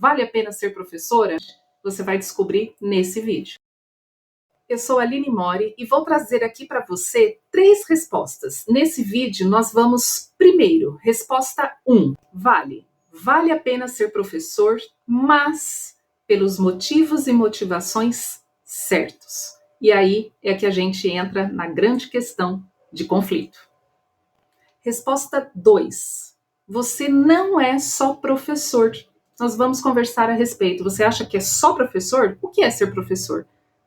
Vale a pena ser professora? Você vai descobrir nesse vídeo. Eu sou a Aline Mori e vou trazer aqui para você 3 respostas. Nesse vídeo nós vamos, primeiro, resposta 1. Vale a pena ser professor, mas pelos motivos e motivações certos. E aí é que a gente entra na grande questão de conflito. Resposta 2. Você não é só professor. Nós vamos conversar a respeito. Você acha que é só professor? O que é ser professor?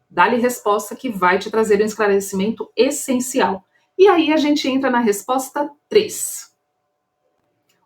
Dá-lhe resposta que vai te trazer um esclarecimento essencial. E aí a gente entra na resposta 3.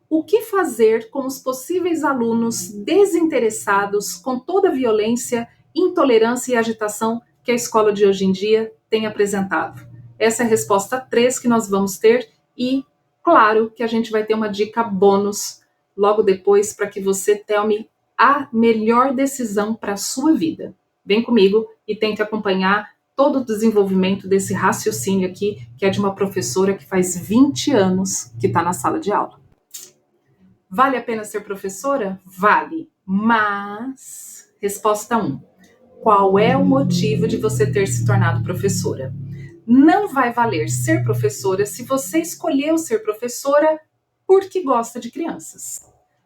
O que fazer com os possíveis alunos desinteressados com toda a violência, intolerância e agitação que a escola de hoje em dia tem apresentado? Essa é a resposta 3 que nós vamos ter e, claro, que a gente vai ter uma dica bônus logo depois para que você tome a melhor decisão para a sua vida. Vem comigo e tente acompanhar todo o desenvolvimento desse raciocínio aqui, que é de uma professora que faz 20 anos que está na sala de aula. Vale a pena ser professora? Vale. Mas, resposta 1. Qual é o motivo de você ter se tornado professora? Não vai valer ser professora se você escolheu ser professora porque gosta de crianças.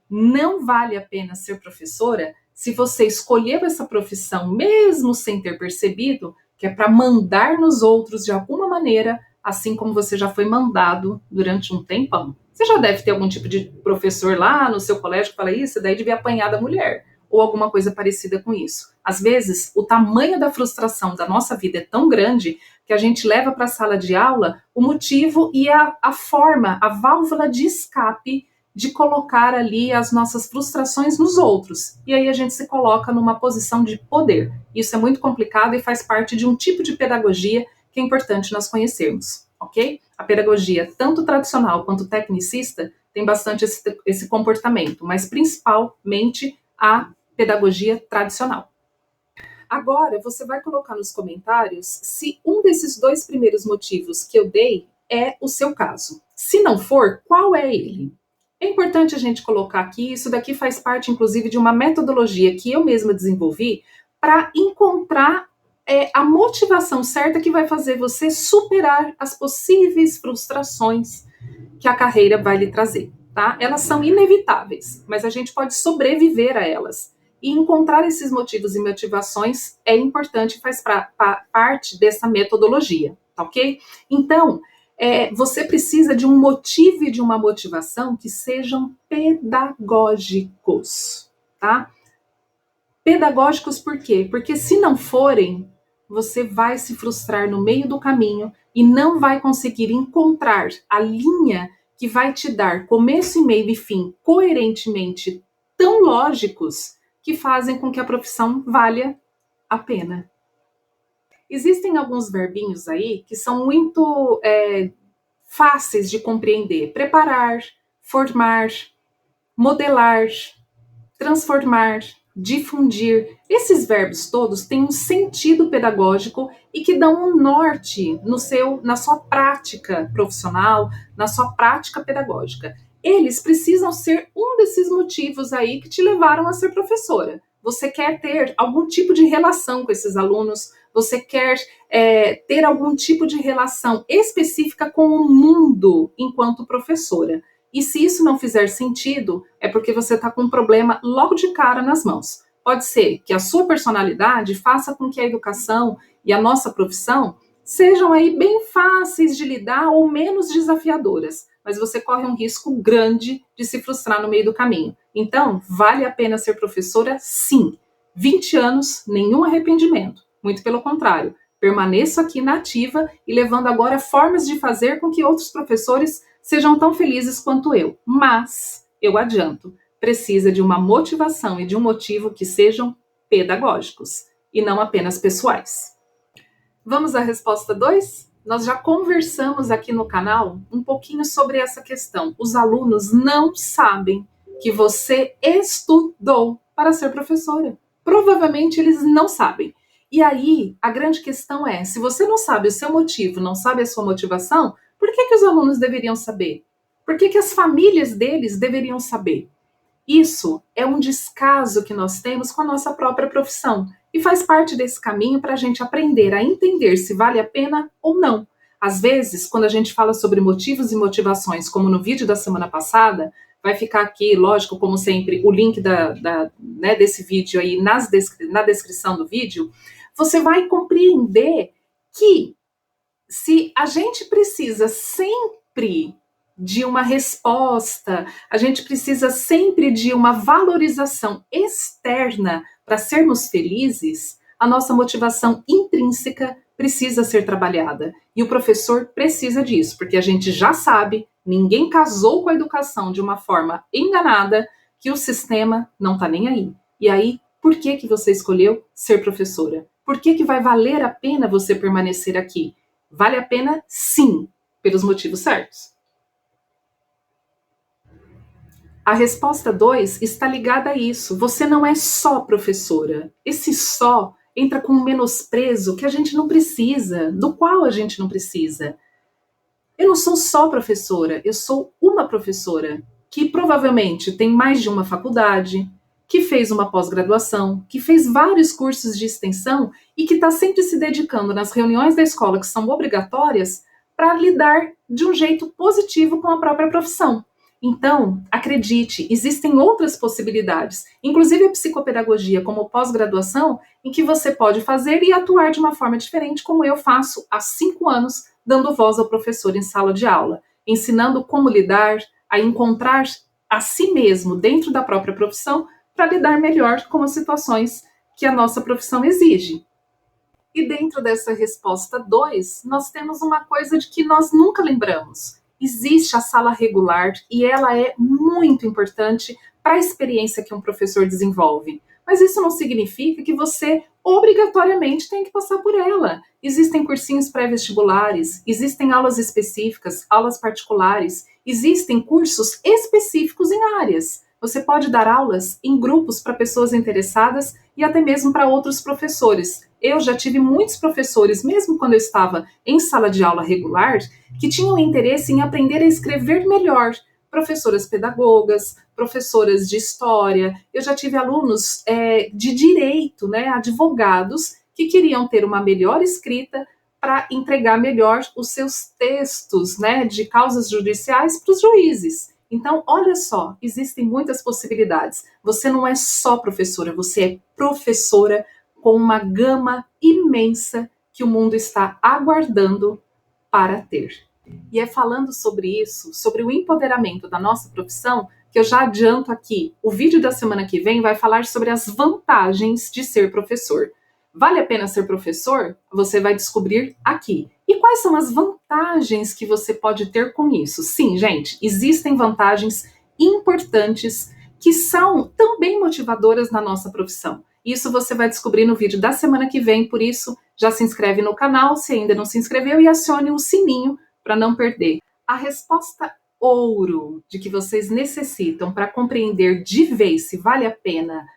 Não vale a pena ser professora se você escolheu essa profissão mesmo sem ter percebido que é para mandar nos outros de alguma maneira, assim como você já foi mandado durante um tempão. Você já deve ter algum tipo de professor lá no seu colégio que fala isso, daí devia apanhar da mulher, ou alguma coisa parecida com isso. Às vezes, o tamanho da frustração da nossa vida é tão grande que a gente leva para a sala de aula o motivo e a forma, a válvula de escape de colocar ali as nossas frustrações nos outros. E aí a gente se coloca numa posição de poder. Isso é muito complicado e faz parte de um tipo de pedagogia que é importante nós conhecermos, ok? A pedagogia, tanto tradicional quanto tecnicista, tem bastante esse comportamento, mas principalmente a pedagogia tradicional. Agora, você vai colocar nos comentários se um desses 2 primeiros motivos que eu dei é o seu caso. Se não for, qual é ele? É importante a gente colocar aqui, isso daqui faz parte, inclusive, de uma metodologia que eu mesma desenvolvi para encontrar a motivação certa que vai fazer você superar as possíveis frustrações que a carreira vai lhe trazer, tá? Elas são inevitáveis, mas a gente pode sobreviver a elas. E encontrar esses motivos e motivações é importante, faz parte dessa metodologia, tá ok? Então, você precisa de um motivo e de uma motivação que sejam pedagógicos, tá? Pedagógicos por quê? Porque se não forem, você vai se frustrar no meio do caminho e não vai conseguir encontrar a linha que vai te dar começo, meio e fim coerentemente tão lógicos que fazem com que a profissão valha a pena. Existem alguns verbinhos aí que são muito fáceis de compreender. Preparar, formar, modelar, transformar, difundir. Esses verbos todos têm um sentido pedagógico e que dão um norte na sua prática profissional, na sua prática pedagógica. Eles precisam ser um desses motivos aí que te levaram a ser professora. Você quer ter algum tipo de relação com esses alunos, você quer ter algum tipo de relação específica com o mundo enquanto professora. E se isso não fizer sentido, é porque você está com um problema logo de cara nas mãos. Pode ser que a sua personalidade faça com que a educação e a nossa profissão sejam aí bem fáceis de lidar ou menos desafiadoras, mas você corre um risco grande de se frustrar no meio do caminho. Então, vale a pena ser professora? Sim. 20 anos, nenhum arrependimento. Muito pelo contrário, permaneço aqui na ativa e levando agora formas de fazer com que outros professores sejam tão felizes quanto eu. Mas, eu adianto, precisa de uma motivação e de um motivo que sejam pedagógicos e não apenas pessoais. Vamos à resposta 2? Nós já conversamos aqui no canal um pouquinho sobre essa questão. Os alunos não sabem que você estudou para ser professora. Provavelmente eles não sabem. E aí, a grande questão é, se você não sabe o seu motivo, não sabe a sua motivação, por que os alunos deveriam saber? Por que as famílias deles deveriam saber? Isso é um descaso que nós temos com a nossa própria profissão e faz parte desse caminho para a gente aprender a entender se vale a pena ou não. Às vezes, quando a gente fala sobre motivos e motivações, como no vídeo da semana passada, vai ficar aqui, lógico, como sempre, o link né, desse vídeo aí na descrição do vídeo, você vai compreender que se a gente precisa sempre de uma resposta, a gente precisa sempre de uma valorização externa para sermos felizes, a nossa motivação intrínseca precisa ser trabalhada. E o professor precisa disso, porque a gente já sabe, ninguém casou com a educação de uma forma enganada, que o sistema não está nem aí. E aí, por que você escolheu ser professora? Por que vai valer a pena você permanecer aqui? Vale a pena, sim, pelos motivos certos. A resposta 2 está ligada a isso. Você não é só professora. Esse só entra com um menosprezo que a gente não precisa, do qual a gente não precisa. Eu não sou só professora, eu sou uma professora que provavelmente tem mais de uma faculdade, que fez uma pós-graduação, que fez vários cursos de extensão e que está sempre se dedicando nas reuniões da escola que são obrigatórias para lidar de um jeito positivo com a própria profissão. Então, acredite, existem outras possibilidades, inclusive a psicopedagogia como pós-graduação, em que você pode fazer e atuar de uma forma diferente, como eu faço há 5 anos, dando voz ao professor em sala de aula, ensinando como lidar, a encontrar a si mesmo dentro da própria profissão para lidar melhor com as situações que a nossa profissão exige. E dentro dessa resposta 2, nós temos uma coisa de que nós nunca lembramos. Existe a sala regular e ela é muito importante para a experiência que um professor desenvolve. Mas isso não significa que você obrigatoriamente tem que passar por ela. Existem cursinhos pré-vestibulares, existem aulas específicas, aulas particulares, existem cursos específicos em áreas. Você pode dar aulas em grupos para pessoas interessadas e até mesmo para outros professores. Eu já tive muitos professores, mesmo quando eu estava em sala de aula regular, que tinham interesse em aprender a escrever melhor. Professoras pedagogas, professoras de história. Eu já tive alunos de direito, né, advogados, que queriam ter uma melhor escrita para entregar melhor os seus textos, né, de causas judiciais para os juízes. Então, olha só, existem muitas possibilidades. Você não é só professora, você é professora com uma gama imensa que o mundo está aguardando para ter. E é falando sobre isso, sobre o empoderamento da nossa profissão, que eu já adianto aqui. O vídeo da semana que vem vai falar sobre as vantagens de ser professor. Vale a pena ser professor? Você vai descobrir aqui. E quais são as vantagens que você pode ter com isso? Sim, gente, existem vantagens importantes que são também motivadoras na nossa profissão. Isso você vai descobrir no vídeo da semana que vem, por isso já se inscreve no canal se ainda não se inscreveu e acione o sininho para não perder. A resposta ouro de que vocês necessitam para compreender de vez se vale a pena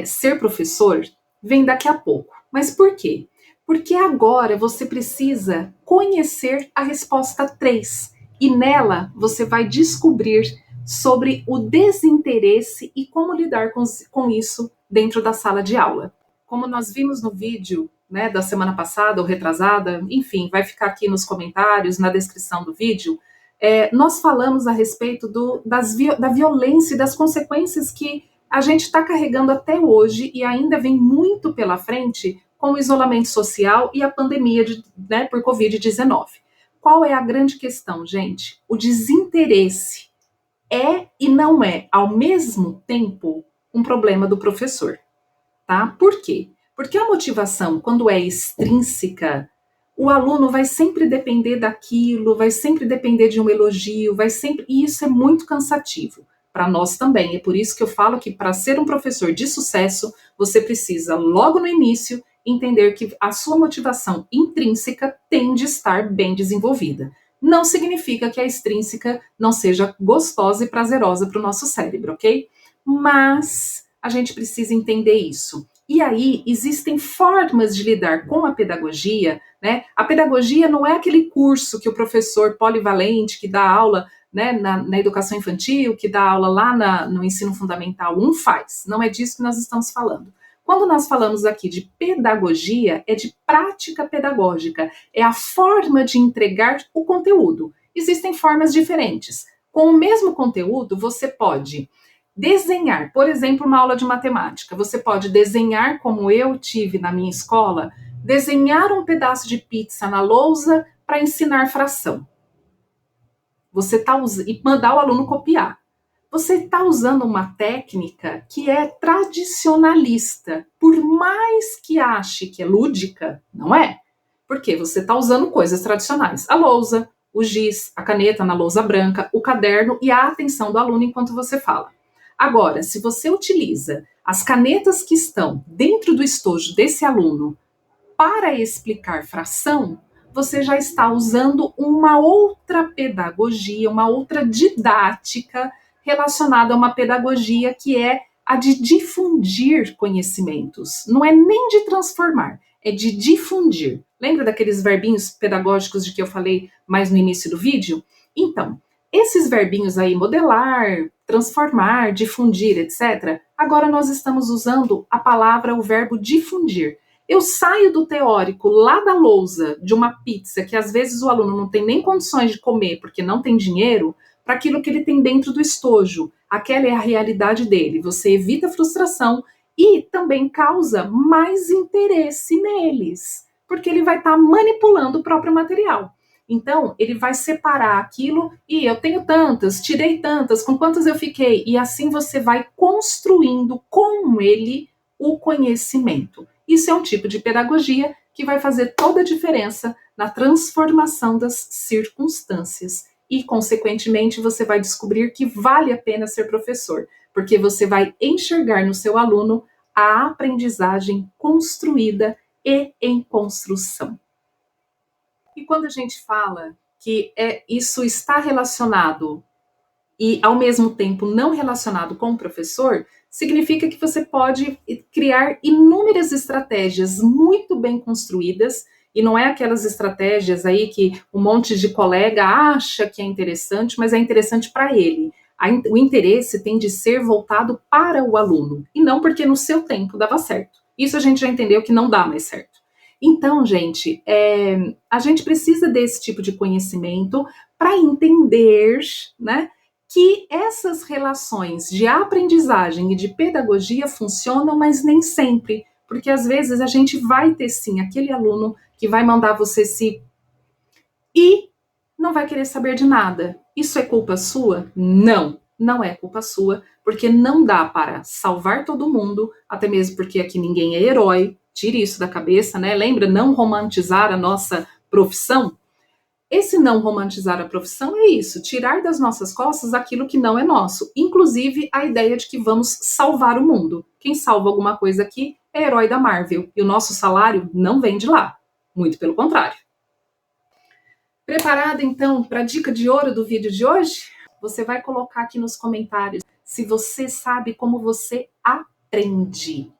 ser professor vem daqui a pouco. Mas por quê? Porque agora você precisa conhecer a resposta 3 e nela você vai descobrir sobre o desinteresse e como lidar com isso dentro da sala de aula. Como nós vimos no vídeo, né, da semana passada ou retrasada, enfim, vai ficar aqui nos comentários, na descrição do vídeo, nós falamos a respeito da violência e das consequências que a gente está carregando até hoje e ainda vem muito pela frente com o isolamento social e a pandemia por Covid-19. Qual é a grande questão, gente? O desinteresse é e não é, ao mesmo tempo, um problema do professor. Tá? Por quê? Porque a motivação, quando é extrínseca, o aluno vai sempre depender daquilo, vai sempre depender de um elogio, e isso é muito cansativo. Para nós também, é por isso que eu falo que para ser um professor de sucesso, você precisa, logo no início, entender que a sua motivação intrínseca tem de estar bem desenvolvida. Não significa que a extrínseca não seja gostosa e prazerosa para o nosso cérebro, ok? Mas a gente precisa entender isso. E aí, existem formas de lidar com a pedagogia, né? A pedagogia não é aquele curso que o professor polivalente, que dá aula, né, na educação infantil, que dá aula lá no ensino fundamental 1 faz. Não é disso que nós estamos falando. Quando nós falamos aqui de pedagogia, é de prática pedagógica, é a forma de entregar o conteúdo. Existem formas diferentes. Com o mesmo conteúdo, você pode desenhar, por exemplo, uma aula de matemática. Você pode desenhar, como eu tive na minha escola, desenhar um pedaço de pizza na lousa para ensinar fração. Você tá e mandar o aluno copiar. Você está usando uma técnica que é tradicionalista, por mais que ache que é lúdica, não é? Porque você está usando coisas tradicionais. A lousa, o giz, a caneta na lousa branca, o caderno e a atenção do aluno enquanto você fala. Agora, se você utiliza as canetas que estão dentro do estojo desse aluno para explicar fração, você já está usando uma outra pedagogia, uma outra didática relacionada a uma pedagogia que é a de difundir conhecimentos. Não é nem de transformar, é de difundir. Lembra daqueles verbinhos pedagógicos de que eu falei mais no início do vídeo? Então, esses verbinhos aí, modelar, transformar, difundir, etc., agora nós estamos usando a palavra, o verbo difundir. Eu saio do teórico lá da lousa de uma pizza que às vezes o aluno não tem nem condições de comer porque não tem dinheiro, para aquilo que ele tem dentro do estojo. Aquela é a realidade dele. Você evita a frustração e também causa mais interesse neles, porque ele vai estar manipulando o próprio material. Então, ele vai separar aquilo e eu tenho tantas, tirei tantas, com quantas eu fiquei? E assim você vai construindo com ele o conhecimento. Isso é um tipo de pedagogia que vai fazer toda a diferença na transformação das circunstâncias. E, consequentemente, você vai descobrir que vale a pena ser professor, porque você vai enxergar no seu aluno a aprendizagem construída e em construção. E quando a gente fala que isso está relacionado e, ao mesmo tempo, não relacionado com o professor, significa que você pode criar inúmeras estratégias muito bem construídas, e não é aquelas estratégias aí que um monte de colega acha que é interessante, mas é interessante para ele. O interesse tem de ser voltado para o aluno, e não porque no seu tempo dava certo. Isso a gente já entendeu que não dá mais certo. Então, gente, a gente precisa desse tipo de conhecimento para entender, né, que essas relações de aprendizagem e de pedagogia funcionam, mas nem sempre, porque às vezes a gente vai ter sim aquele aluno que vai mandar você se e não vai querer saber de nada. Isso é culpa sua? Não, não é culpa sua, porque não dá para salvar todo mundo, até mesmo porque aqui ninguém é herói. Tire isso da cabeça, né? Lembra, não romantizar a nossa profissão? Esse não romantizar a profissão é isso, tirar das nossas costas aquilo que não é nosso, inclusive a ideia de que vamos salvar o mundo. Quem salva alguma coisa aqui é herói da Marvel, e o nosso salário não vem de lá, muito pelo contrário. Preparada então para a dica de ouro do vídeo de hoje? Você vai colocar aqui nos comentários se você sabe como você aprende.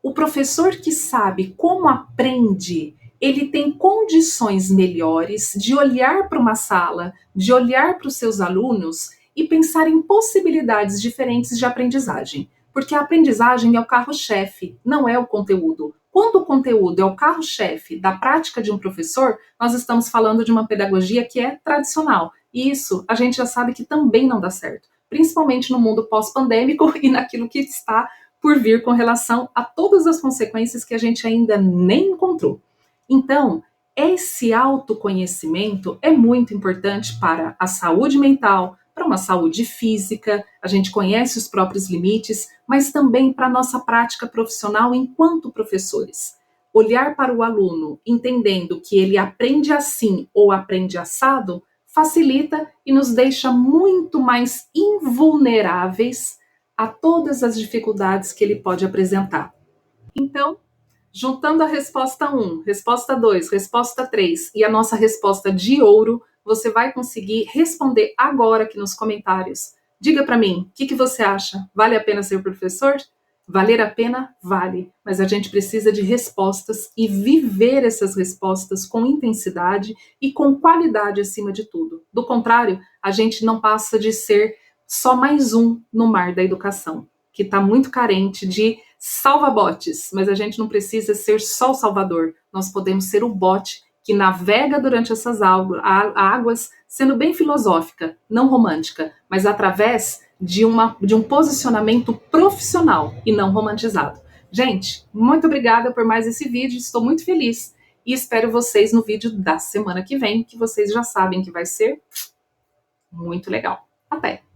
O professor que sabe como aprende, ele tem condições melhores de olhar para uma sala, de olhar para os seus alunos e pensar em possibilidades diferentes de aprendizagem. Porque a aprendizagem é o carro-chefe, não é o conteúdo. Quando o conteúdo é o carro-chefe da prática de um professor, nós estamos falando de uma pedagogia que é tradicional. E isso a gente já sabe que também não dá certo, principalmente no mundo pós-pandêmico e naquilo que está por vir com relação a todas as consequências que a gente ainda nem encontrou. Então, esse autoconhecimento é muito importante para a saúde mental, para uma saúde física, a gente conhece os próprios limites, mas também para a nossa prática profissional enquanto professores. Olhar para o aluno entendendo que ele aprende assim ou aprende assado, facilita e nos deixa muito mais invulneráveis a todas as dificuldades que ele pode apresentar. Então, juntando a resposta 1, resposta 2, resposta 3 e a nossa resposta de ouro, você vai conseguir responder agora aqui nos comentários. Diga para mim, o que você acha? Vale a pena ser professor? Valer a pena? Vale, mas a gente precisa de respostas e viver essas respostas com intensidade e com qualidade acima de tudo. Do contrário, a gente não passa de ser só mais um no mar da educação, que está muito carente de salva-botes, mas a gente não precisa ser só o salvador, nós podemos ser o bote que navega durante essas águas, sendo bem filosófica, não romântica, mas através de um posicionamento profissional e não romantizado. Gente, muito obrigada por mais esse vídeo, estou muito feliz e espero vocês no vídeo da semana que vem, que vocês já sabem que vai ser muito legal. Até!